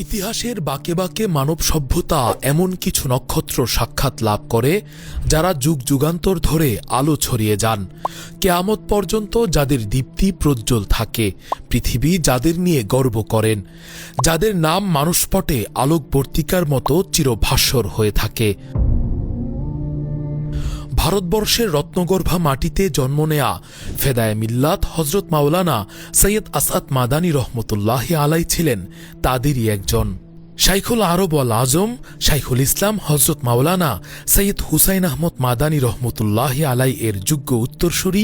ইতিহাসের বাঁকে বাঁকে মানব সভ্যতা এমন কিছু নক্ষত্র সাক্ষাৎ লাভ করে যারা যুগ যুগান্তর ধরে আলো ছড়িয়ে যান। কেয়ামত পর্যন্ত যাদের দীপ্তি প্রজ্জ্বল থাকে, পৃথিবী যাদের নিয়ে গর্ব করেন, যাদের নাম মানুষপটে আলোকবর্তিকার মতো চিরভাস্বর হয়ে থাকে। ভারতবর্ষের রত্নগর্ভা মাটিতে জন্ম নেয়া ফেদায়ে মিল্লাত হজরত মাওলানা সৈয়দ আসআদ মাদানী রহমতুল্লাহি আলাই ছিলেন তাদেরই একজন। শাইখুল আরব ওয়াল আজম শাইখুল ইসলাম হজরত মাওলানা সৈয়দ হুসাইন আহমদ মাদানী রহমতুল্লাহি আলাই এর যোগ্য উত্তরসূরি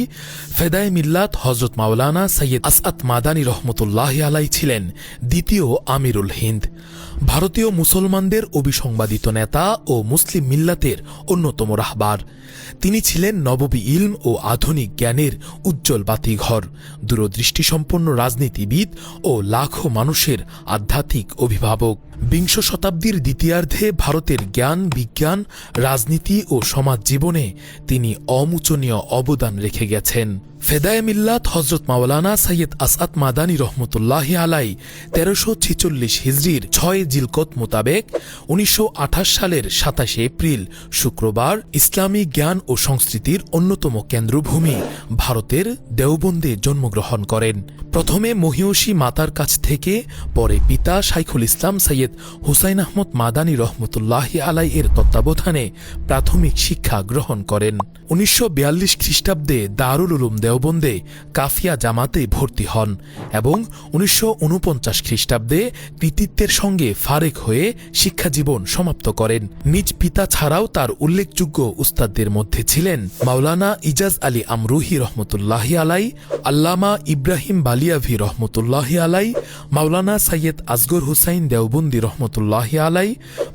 ফেদায়ে মিল্লাত হজরত মাওলানা সৈয়দ আসআদ মাদানী রহমতুল্লাহি আলাই ছিলেন দ্বিতীয় আমিরুল হিন্দ, ভারতীয় মুসলমানদের অবিসংবাদিত নেতা ও মুসলিম মিল্লাতের অন্যতম রাহবার। তিনি ছিলেন নববী ইলম ও আধুনিক জ্ঞানের উজ্জ্বল বাতিঘর, দূরদৃষ্টিসম্পন্ন রাজনীতিবিদ ও লাখো মানুষের আধ্যাত্মিক অভিভাবক। বিংশ শতাব্দীর দ্বিতীয়ার্ধে ভারতের জ্ঞান, বিজ্ঞান, রাজনীতি ও সমাজ জীবনে তিনি অমোচনীয় অবদান রেখে গেছেন। ফেদায়ে মিল্লাত হজরত মাওলানা সৈয়দ আসআদ মাদানী রহমতুল্লাহি আলাই ১৩৪৬ হিজরির ৬ জিলকত মোতাবেক ১৯২৮ সালের ২৭ এপ্রিল শুক্রবার ইসলামী জ্ঞান ও সংস্কৃতির অন্যতম কেন্দ্রভূমি ভারতের দেওবন্দে জন্মগ্রহণ করেন। প্রথমে মহিয়সী মাতার কাছ থেকে, পরে পিতা শাইখুল ইসলাম সৈয়দ হুসাইন আহমদ মাদানী রহমতুল্লাহি আলাই এর তত্ত্বাবধানে প্রাথমিক শিক্ষা গ্রহণ করেন। ১৯৪২ খ্রিস্টাব্দে দারুল উলুম দেওবন্দে কাফিয়া জামাতে ভর্তি হন এবং ১৯৪৯ খ্রিস্টাব্দে কৃতিত্বের সঙ্গে ফারেক হয়ে শিক্ষাজীবন সমাপ্ত করেন। নিজ পিতা ছাড়াও তার উল্লেখযোগ্য উস্তাদদের মধ্যে ছিলেন মাওলানা ইজাজ আলী আমরুহি রহমতুল্লাহি আলাই, আল্লামা ইব্রাহিম বালিয়াভি রহমতুল্লাহি আলাই, মাওলানা সৈয়দ আসগর হুসাইন দেওবন্দি রহমতুল্লাহি আলাই,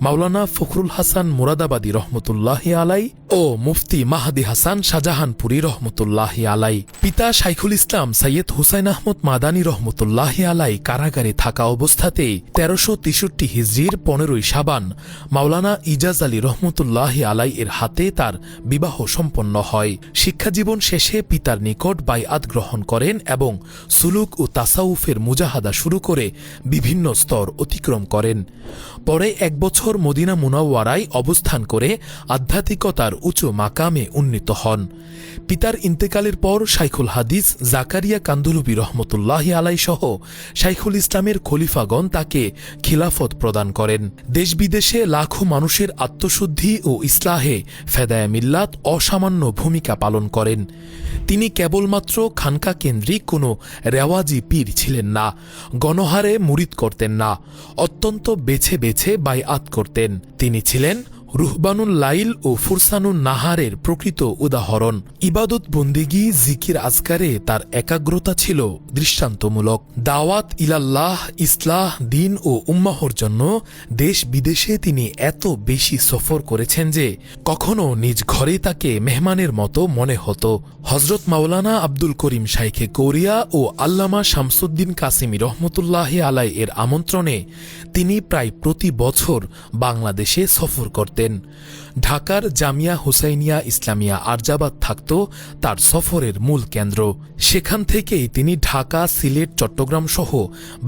মাওলানা ফখরুল হাসান মুরাদাবাদী রহমতুল্লাহি আলাই ও মুফতি মাহাদি হাসান শাহজাহানপুরী রহমতুল্লাহি আলাই। পিতা শাইখুল ইসলাম সৈয়দ হুসাইন আহমদ মাদানী রহমতুল্লাহি আলাই কারাগারে থাকা অবস্থাতেই ১৩৬৩ হিজরির ১৫ই শাবান মাওলানা ইজাজ আলী রহমতুল্লাহি আলাই এর হাতে তার বিবাহ সম্পন্ন হয়। শিক্ষাজীবন শেষে পিতার নিকট বাইআত গ্রহণ করেন এবং সুলুক ও তাসাউফের মুজাহাদা শুরু করে বিভিন্ন স্তর অতিক্রম করেন। পরে ১ বছর মদিনা মুনাওয়ারায় অবস্থান করে আধ্যাত্মিকতার উঁচু মাকামে উন্নীত হন। পিতার ইন্তেকালের পর শাইখুল হাদিস জাকারিয়া কান্দুলুবি রহমতুল্লাহি আলাই সহ শাইখুল ইসলামের খলিফাগণ তাকে খিলাফত প্রদান করেন। দেশ বিদেশে লাখো মানুষের আত্মশুদ্ধি ও ইসলাহে ফেদায়ে মিল্লাত অসামান্য ভূমিকা পালন করেন। তিনি কেবলমাত্র খানকা কেন্দ্রিক কোনো রেওয়াজি পীর ছিলেন না, গণহারে মুরিদ করতেন না, অত্যন্ত বেছে বেছে বাইআত করতেন। তিনি ছিলেন রুহবানুল লাইল ও ফুরসানুন নাহারের প্রকৃত উদাহরণ। ইবাদত বন্দেগী, জিকির আজকারে তার একাগ্রতা ছিল দৃষ্টান্তমূলক। দাওয়াত ইলাল্লাহ, ইসলাহ, দিন ও উম্মাহর জন্য দেশ বিদেশে তিনি এত বেশি সফর করেছেন যে কখনো নিজ ঘরে তাকে মেহমানের মতো মনে হতো। হজরত মাওলানা আব্দুল করিম শাইখে কৌরিয়া ও আল্লামা শামসুদ্দিন কাসিমি রহমতুল্লাহি আলাই এর আমন্ত্রণে তিনি প্রায় প্রতি বছর বাংলাদেশে সফর করতেন। ঢাকার জামিয়া হুসাইনিয়া ইসলামিয়া আরজাবাদ থাকত তার সফরের মূল কেন্দ্র। সেখান থেকেই তিনি ঢাকা, সিলেট, চট্টগ্রাম সহ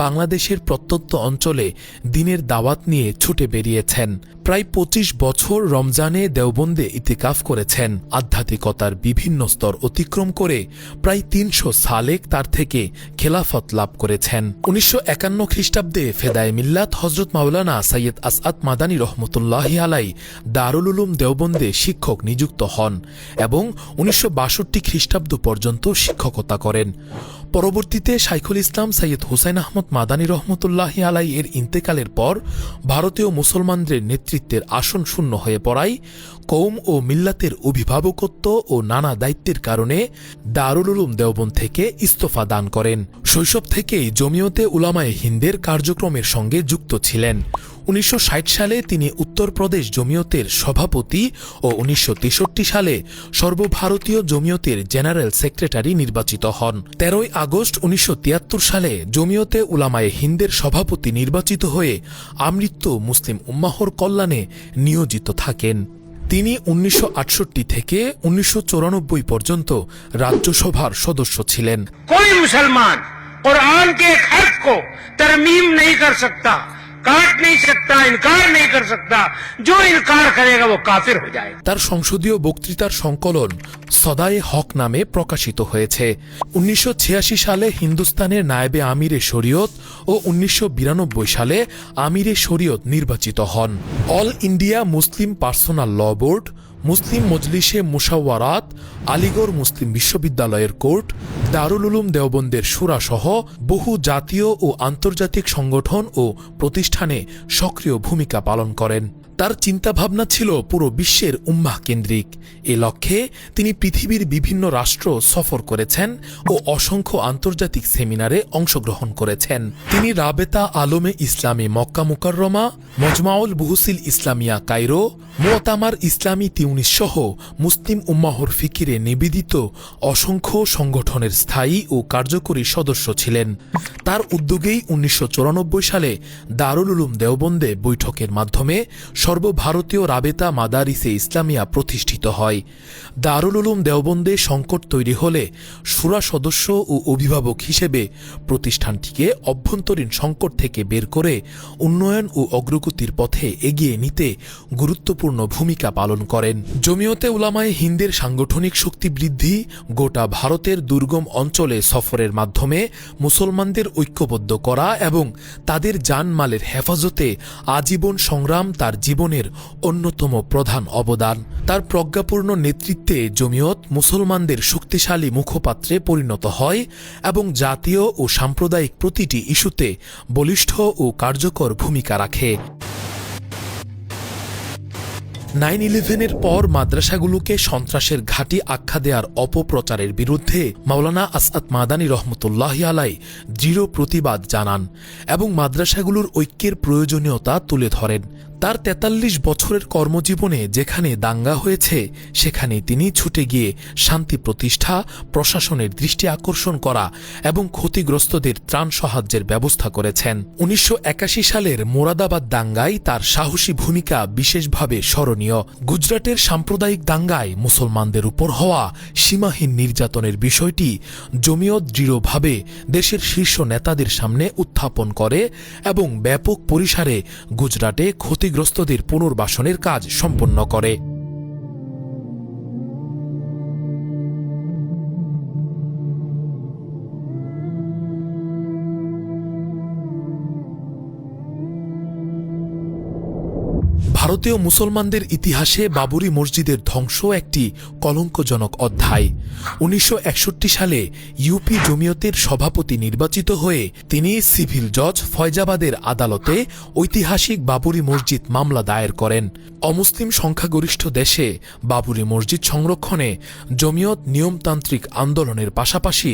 বাংলাদেশের প্রত্যন্ত অঞ্চলে দিনের দাওয়াত নিয়ে ছুটে বেরিয়েছেন। প্রায় ২৫ বছর রমজানে দেওবন্দে ইতিকাফ করেছেন। আধ্যাত্মিকতার বিভিন্ন স্তর অতিক্রম করে প্রায় ৩০০ সালেক তার থেকে খেলাফত লাভ করেছেন। ১৯৫১ খ্রিস্টাব্দে ফেদায়ে মিল্লাত হজরত মাওলানা সৈয়দ আসআদ মাদানী রহমতুল্লাহি আলাই দারুল উলুম দেওবন্দে শিক্ষক নিযুক্ত হন এবং ১৯৬২ খ্রিস্টাব্দ পর্যন্ত শিক্ষকতা করেন। পরবর্তীতে শাইখুল ইসলাম সৈয়দ হুসাইন আহমদ মাদানী রহমতুল্লাহি আলাই এর ইন্তেকালের পর ভারতীয় মুসলমানদের নেতৃত্বের আসন শূন্য হয়ে পড়ায় কৌম ও মিল্লাতের অভিভাবকত্ব ও নানা দায়িত্বের কারণে দারুল উলুম দেওবন্দ থেকে ইস্তফা দান করেন। শৈশব থেকেই জমিয়তে উলামায়ে হিন্দের কার্যক্রমের সঙ্গে যুক্ত ছিলেন। ১৯৬০ সালে তিনি উত্তরপ্রদেশ জমিয়তের সভাপতি ও ১৯৬৩ সালে সর্বভারতীয় জমিয়তের জেনারেল সেক্রেটারি নির্বাচিত হন। ১৩ আগস্ট ১৯৭৩ সালে জমিয়তে উলামায়ে হিন্দের সভাপতি নির্বাচিত হয়ে আমৃত্যু মুসলিম উম্মাহর কল্যাণে নিয়োজিত থাকেন। তিনি ১৯৬৮ থেকে ১৯৯৪ পর্যন্ত রাজ্যসভার সদস্য ছিলেন। कोई मुसलमान कुरान के एक हर्फ को तरमीम नहीं कर सकता, काट नहीं सकता, इनकार नहीं कर सकता। जो इनकार करेगा वो काफिर हो जाएगा। তার সংসদীয় বক্তৃতার সংকলন সদায়ে হক নামে প্রকাশিত হয়েছে। 1986 সালে হিন্দুস্তানের নায়েবে আমিরে শরীয়ত ও 1992 সালে আমিরে শরীয়ত নির্বাচিত হন। অল ইন্ডিয়া মুসলিম পার্সোনাল ল বোর্ড, মুসলিম মজলিসে মুশাওয়ারাত, আলিগড় মুসলিম বিশ্ববিদ্যালয়ের কোর্ট, দারুল উলুম দেওবন্দের শুরা সহ বহু জাতীয় ও আন্তর্জাতিক সংগঠন ও প্রতিষ্ঠানে সক্রিয় ভূমিকা পালন করেন। তার চিন্তাভাবনা ছিল পুরো বিশ্বের উম্মাহ কেন্দ্রিক। এ লক্ষ্যে তিনি পৃথিবীর বিভিন্ন রাষ্ট্র সফর করেছেন ও অসংখ্য আন্তর্জাতিক সেমিনারে অংশগ্রহণ করেছেন। তিনি রাবেতা আলমে ইসলামী মক্কা মুকাররমা, মজমাউল বুহুসিল ইসলামিয়া কায়রো, মুতামার ইসলামী তিউনিস সহ মুসলিম উম্মাহর ফিকিরে নিবেদিত অসংখ্য সংগঠনের স্থায়ী ও কার্যকরী সদস্য ছিলেন। তার উদ্যোগেই 1994 সালে দারুল উলুম দেওবন্দে বৈঠকের মাধ্যমে সর্বভারতীয় রাবেতা মাদারিসে ইসলামিয়া প্রতিষ্ঠিত হয়। দারুল উলুম দেওবন্দে সংকট তৈরি হলে শুরা সদস্য ও অভিভাবক হিসেবে প্রতিষ্ঠানটিকে অভ্যন্তরীণ সংকট থেকে বের করে উন্নয়ন ও অগ্রগতির পথে এগিয়ে নিতে গুরুত্বপূর্ণ ভূমিকা পালন করেন। জমিয়তে উলামায়ে হিন্দের সাংগঠনিক শক্তি বৃদ্ধি, গোটা ভারতের দুর্গম অঞ্চলে সফরের মাধ্যমে মুসলমানদের ঐক্যবদ্ধ করা এবং তাদের জানমালের হেফাজতে আজীবন সংগ্রাম তার জীবনের অন্যতম প্রধান অবদান। তার প্রজ্ঞাপূর্ণ নেতৃত্বে জমিয়ত মুসলমানদের শক্তিশালী মুখপাত্রে পরিণত হয় এবং জাতীয় ও সাম্প্রদায়িক প্রতিটি ইস্যুতে বলিষ্ঠ ও কার্যকর ভূমিকা রাখে। 9/11-এর পর মাদ্রাসাগুলোকে সন্ত্রাসের ঘাঁটি আখ্যা দেওয়ার অপপ্রচারের বিরুদ্ধে মাওলানা আসআদ মাদানী রহমতুল্লাহি আলাই দৃঢ় প্রতিবাদ জানান এবং মাদ্রাসাগুলোর ঐক্যের প্রয়োজনীয়তা তুলে ধরেন। তার 43 বছরের কর্মজীবনে যেখানে দাঙ্গা হয়েছে সেখানে তিনি ছুটে গিয়ে শান্তি প্রতিষ্ঠা, প্রশাসনের দৃষ্টি আকর্ষণ করা এবং ক্ষতিগ্রস্তদের ত্রাণ সাহায্যের ব্যবস্থা করেছেন। 1981 সালের মোরাদাবাদ দাঙ্গায় তার সাহসী ভূমিকা বিশেষভাবে স্মরণীয়। গুজরাটের সাম্প্রদায়িক দাঙ্গায় মুসলমানদের উপর হওয়া সীমাহীন নির্যাতনের বিষয়টি জমিয়ত দৃঢ়ভাবে দেশের শীর্ষ নেতাদের সামনে উত্থাপন করে এবং ব্যাপক পরিসরে গুজরাটে ক্ষতিগ্রস্তদের পুনর্বাসনের কাজ সম্পন্ন করে। ভারতীয় মুসলমানদের ইতিহাসে বাবরি মসজিদের ধ্বংস একটি কলঙ্কজনক অধ্যায়। 1961 সালে ইউপি জমিয়তের সভাপতি নির্বাচিত হয়ে তিনি সিভিল জজ ফয়জাবাদের আদালতে ঐতিহাসিক বাবরি মসজিদ মামলা দায়ের করেন। অমুসলিম সংখ্যাগরিষ্ঠ দেশে বাবরি মসজিদ সংরক্ষণে জমিয়ত নিয়মতান্ত্রিক আন্দোলনের পাশাপাশি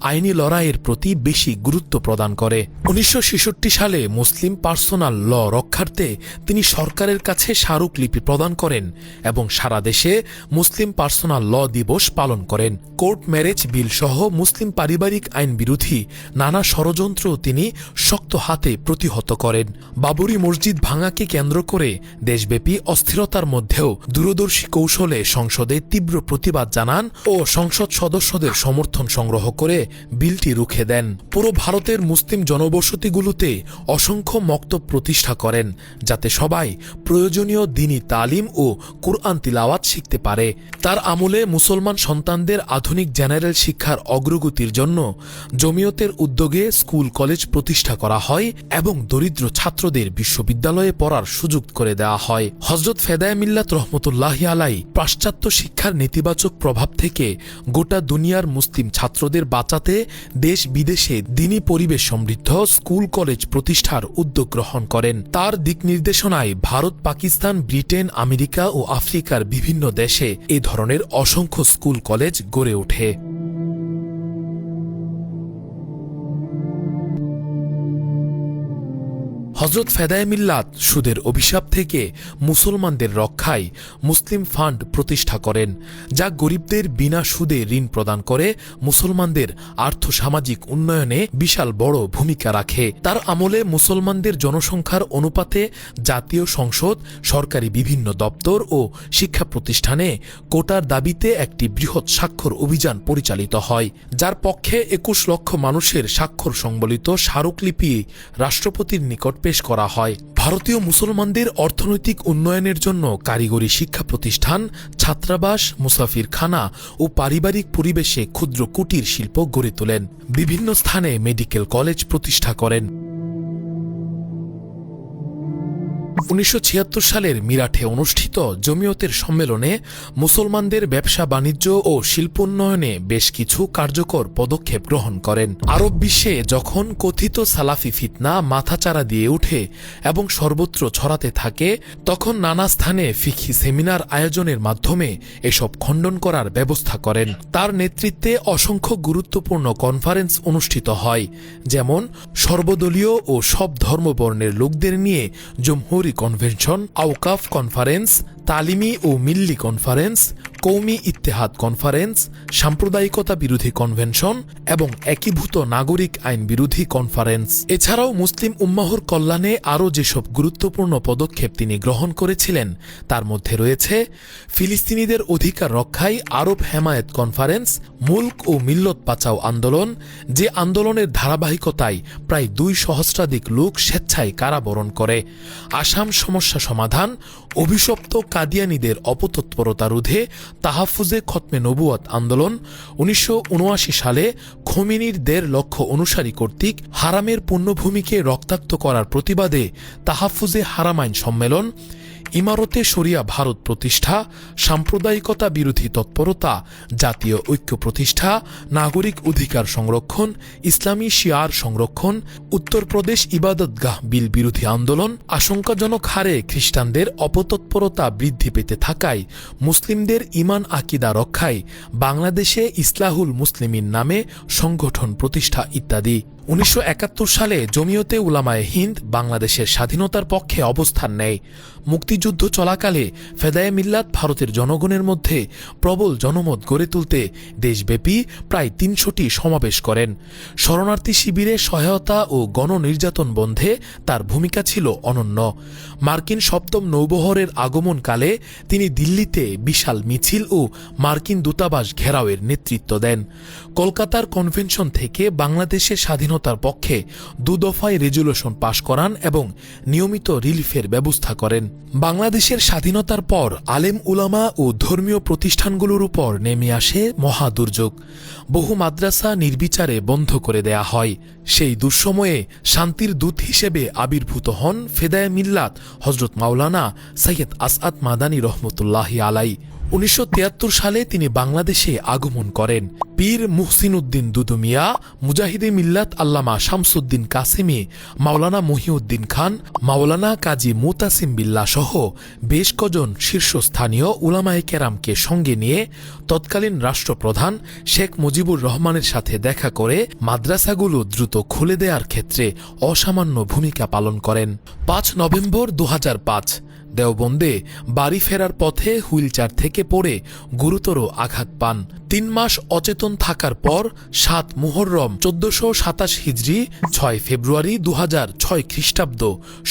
আইনি লড়াইয়ের প্রতি বেশি গুরুত্ব প্রদান করে। 1966 সালে মুসলিম পার্সোনাল ল রক্ষার্থে তিনি সরকারের কাছে স্মারকলিপি প্রদান করেন এবং সারা দেশে মুসলিম পার্সোনাল ল দিবস পালন করেন। কোর্ট ম্যারেজ বিল সহ মুসলিম পারিবারিক আইন বিরোধী নানা ষড়যন্ত্র তিনি শক্ত হাতে প্রতিহত করেন। বাবরি মসজিদ ভাঙাকে কেন্দ্র করে দেশব্যাপী অস্থিরতার মধ্যেও দূরদর্শী কৌশলে সংসদে তীব্র প্রতিবাদ জানান ও সংসদ সদস্যদের সমর্থন সংগ্রহ করে বিলটি রুখে দেন। পুরো ভারতের মুসলিম জনবসতিগুলোতে অসংখ্য মক্তব প্রতিষ্ঠা করেন যাতে সবাই প্রয়োজনীয় দ্বীনি তালিম ও কুরআন তিলাওয়াত শিখতে পারে। তার আমলে মুসলমান সন্তানদের আধুনিক জেনারেল শিক্ষার অগ্রগতির জন্য জমিয়তের উদ্যোগে স্কুল কলেজ প্রতিষ্ঠা করা হয় এবং দরিদ্র ছাত্রদের বিশ্ববিদ্যালয়ে পড়ার সুযোগ করে দেওয়া হয়। হযরত ফেদায়ে মিল্লাত রহমতুল্লাহি আলাই পাশ্চাত্য শিক্ষার নেতিবাচক প্রভাব থেকে গোটা দুনিয়ার মুসলিম ছাত্রদের বাঁচাতে দেশ বিদেশে দ্বীনি পরিবেশ সমৃদ্ধ স্কুল কলেজ প্রতিষ্ঠার উদ্যোগ গ্রহণ করেন। তার দিক নির্দেশনায় ভারত, পাকিস্তান, ব্রিটেন, আমেরিকা ও আফ্রিকার বিভিন্ন দেশে এ ধরনের অসংখ্য স্কুল কলেজ গড়ে ওঠে। হযরত ফেদায়ে মিল্লাত সুদের অভিশাপ থেকে মুসলমানদের রক্ষায় মুসলিম ফান্ড প্রতিষ্ঠা করেন, যা গরিবদের বিনা সুদে ঋণ প্রদান করে মুসলমানদের আর্থসামাজিক উন্নয়নে বিশাল বড় ভূমিকা রাখে। তার আমলে মুসলমানদের জনসংখ্যার অনুপাতে জাতীয় সংসদ, সরকারি বিভিন্ন দপ্তর ও শিক্ষা প্রতিষ্ঠানে কোটার দাবিতে একটি বৃহৎ স্বাক্ষর অভিযান পরিচালিত হয়, যার পক্ষে 21 লক্ষ মানুষের স্বাক্ষর সংবলিত স্মারকলিপি রাষ্ট্রপতির নিকট পেশ করা হয়। ভারতীয় মুসলমানদের অর্থনৈতিক উন্নয়নের জন্য কারিগরি শিক্ষা প্রতিষ্ঠান, ছাত্রাবাস, মুসাফিরখানা ও পারিবারিক পরিবেশে ক্ষুদ্র কুটির শিল্প গড়ে তোলেন। বিভিন্ন স্থানে মেডিকেল কলেজ প্রতিষ্ঠা করেন। 1976 সালের মিরাটে অনুষ্ঠিত জমিয়তের সম্মেলনে মুসলমানদের ব্যবসা বাণিজ্য ও শিল্পোন্নয়নে বেশ কিছু কার্যকর পদক্ষেপ গ্রহণ করেন। আরব বিশ্বে যখন কথিত সালাফি ফিতনা মাথাচাড়া দিয়ে উঠে এবং সর্বত্র ছড়াতে থাকে, তখন নানা স্থানে ফিকহি সেমিনার আয়োজনের মাধ্যমে এসব খণ্ডন করার ব্যবস্থা করেন। তার নেতৃত্বে অসংখ্য গুরুত্বপূর্ণ কনফারেন্স অনুষ্ঠিত হয়, যেমন সর্বদলীয় ও সব ধর্মবর্ণের লোকদের নিয়ে জমহুরি কনভেনশন, আওকাফ কনফারেন্স, তালিমি ও মিল্লি কনফারেন্স, কৌমি ইত্তেহাদ কনফারেন্স, সাম্প্রদায়িকতা বিরোধী কনভেনশন এবং একীভূত নাগরিক আইন বিরোধী কনফারেন্স। এছাড়াও মুসলিম উম্মাহর কল্যাণে আরও যেসব গুরুত্বপূর্ণ পদক্ষেপ তিনি গ্রহণ করেছিলেন তার মধ্যে রয়েছে ফিলিস্তিনিদের অধিকার রক্ষায় আরব হেমায়েত কনফারেন্স, মুলক ও মিল্লত বাঁচাও আন্দোলন, যে আন্দোলনের ধারাবাহিকতায় প্রায় 2 সহস্রাধিক লোক স্বেচ্ছায় কারাবরণ করে, আসাম সমস্যা সমাধান, অভিশপ্ত কাদিয়ানীদের অপতৎপরতা রোধে তাহাফুজে খতমে নবুয়ত আন্দোলন, 1979 সালে খোমেনির 1.5 লক্ষ অনুসারী কর্তৃক হারামের পুণ্যভূমিকে রক্তাক্ত করার প্রতিবাদে তাহাফুজে হারামাইন সম্মেলন, ইমারতে শরিয়া ভারত প্রতিষ্ঠা, সাম্প্রদায়িকতা বিরোধী তৎপরতা, জাতীয় ঐক্য প্রতিষ্ঠা, নাগরিক অধিকার সংরক্ষণ, ইসলামী শিয়ার সংরক্ষণ, উত্তরপ্রদেশ ইবাদতগাহ বিল বিরোধী আন্দোলন, আশঙ্কাজনক হারে খ্রিস্টানদের অপতৎপরতা বৃদ্ধি পেতে থাকায় মুসলিমদের ইমান আকিদা রক্ষায় বাংলাদেশে ইসলাহুল মুসলিমিন নামে সংগঠন প্রতিষ্ঠা ইত্যাদি। 1971 সালে জমিয়তে উলামায়ে হিন্দ বাংলাদেশের স্বাধীনতার পক্ষে অবস্থান নেয়। মুক্তিযুদ্ধ চলাকালে ফেদায়ে মিল্লাত ভারতের জনগণের মধ্যে প্রবল জনমত গড়ে তুলতে দেশব্যাপী প্রায় 300টি সমাবেশ করেন। শরণার্থী শিবিরে সহায়তা ও গণনির্যাতন বন্ধে তার ভূমিকা ছিল অনন্য। মার্কিন 7ম নৌবহরের আগমনকালে তিনি দিল্লিতে বিশাল মিছিল ও মার্কিন দূতাবাস ঘেরাওয়ের নেতৃত্ব দেন। কলকাতার কনভেনশন থেকে বাংলাদেশের স্বাধীনতার পক্ষে 2 দফায় রেজুলেশন পাশ করান এবং নিয়মিত রিলিফের ব্যবস্থা করেন। বাংলাদেশের স্বাধীনতার পর আলেম উলামা ও ধর্মীয় প্রতিষ্ঠানগুলোর উপর নেমে আসে মহাদুর্যোগ। বহু মাদ্রাসা নির্বিচারে বন্ধ করে দেয়া হয়। সেই দুঃসময়ে শান্তির দূত হিসেবে আবির্ভূত হন ফেদায়ে মিল্লাত হযরত মাওলানা সৈয়দ আসআদ মাদানী রহমতুল্লাহি আলাই। 1973 সালে তিনি বাংলাদেশে আগমন করেন। পীর মুহসিন উদ্দিন দুদু মিয়া, মুজাহিদে মিল্লাত আল্লামা শামসুদ্দিন কাসেমি, মাওলানা মহিউদ্দিন খান, মাওলানা কাজী মুতাসিম বিল্লাহ সহ বেশ কজন শীর্ষস্থানীয় উলামায়ে কেরামকে সঙ্গে নিয়ে তৎকালীন রাষ্ট্রপ্রধান শেখ মুজিবুর রহমানের সাথে দেখা করে মাদ্রাসাগুলো দ্রুত খুলে দেওয়ার ক্ষেত্রে অসামান্য ভূমিকা পালন করেন। 5 নভেম্বর 2005 দেওবন্দে বাড়ি ফেরার পথে হুইলচেয়ার থেকে পড়ে গুরুতর আঘাত পান। 3 মাস অচেতন থাকার পর 7 মুহররম 1427 হিজরি 6 ফেব্রুয়ারি 2006 খ্রিস্টাব্দ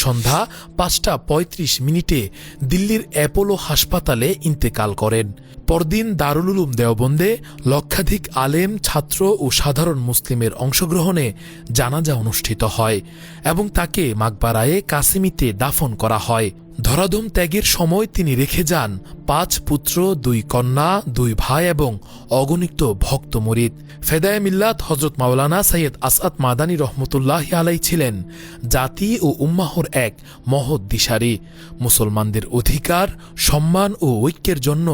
সন্ধ্যা 5টা 35 দিল্লির অ্যাপোলো হাসপাতালে ইন্তেকাল করেন। পরদিন দারুল উলুম দেওবন্দে লক্ষাধিক আলেম, ছাত্র ও সাধারণ মুসলিমের অংশগ্রহণে জানাজা অনুষ্ঠিত হয় এবং তাকে মাকবারায়ে কাসেমিতে দাফন করা হয়। ধরাধম ত্যাগের সময় তিনি রেখে যান 5 পুত্র, 2 কন্যা, 2 ভাই এবং অগণিত ভক্ত মুরিদ। ফেদায়ে মিল্লাত হযরত মাওলানা সৈয়দ আসআদ মাদানী রহমতুল্লাহি আলাই ছিলেন জাতি ও উম্মাহর এক মহৎ দিশারি। মুসলমানদের অধিকার, সম্মান ও ঐক্যের জন্য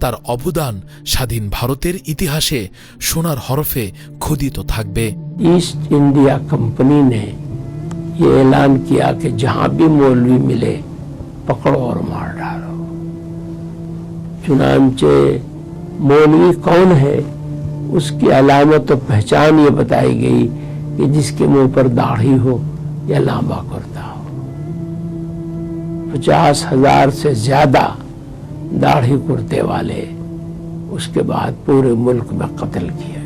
তার অবদান স্বাধীন ভারতের ইতিহাসে সোনার হরফে খোদিত থাকবে। ईस्ट इंडिया कंपनी ने ये ऐलान किया कि जहां भी मौलवी मिले पकड़ो और मार डालो। चुनांचे मौलवी कौन है, उसकी अलामत और पहचान ये बताई गई कि जिसके मुंह पर दाढ़ी हो या लांबा कुर्ता हो। 50,000 से ज्यादा दाढ़ी कुर्ते वाले उसके बाद पूरे मुल्क में कत्ल किया।